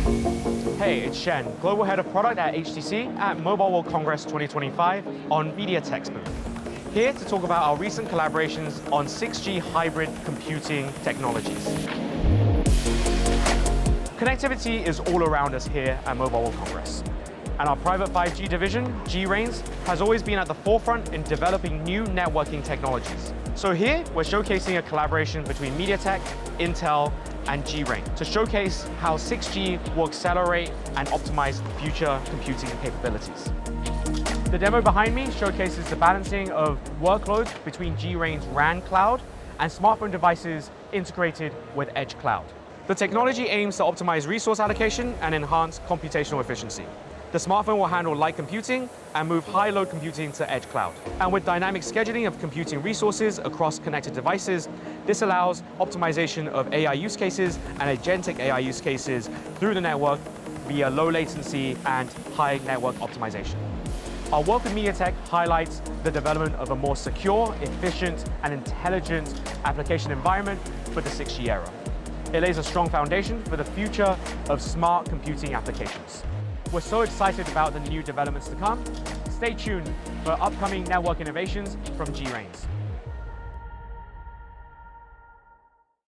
Hey, it's Shen, Global Head of Product at HTC at Mobile World Congress 2025 on MediaTek's booth. Here to talk about our recent collaborations on 6G hybrid computing technologies. Connectivity is all around us here at Mobile World Congress. And our private 5G division, REIGNS, has always been at the forefront in developing new networking technologies. So here, we're showcasing a collaboration between MediaTek, Intel, and REIGNS to showcase how 6G will accelerate and optimize future computing capabilities. The demo behind me showcases the balancing of workloads between REIGNS RAN cloud and smartphone devices integrated with edge cloud. The technology aims to optimize resource allocation and enhance computational efficiency. The smartphone will handle light computing and move high-load computing to edge cloud. And with dynamic scheduling of computing resources across connected devices, this allows optimization of AI use cases and agentic AI use cases through the network via low latency and high network optimization. Our work with MediaTek highlights the development of a more secure, efficient, and intelligent application environment for the 6G era. It lays a strong foundation for the future of smart computing applications. We're so excited about the new developments to come. Stay tuned for upcoming network innovations from REIGNS.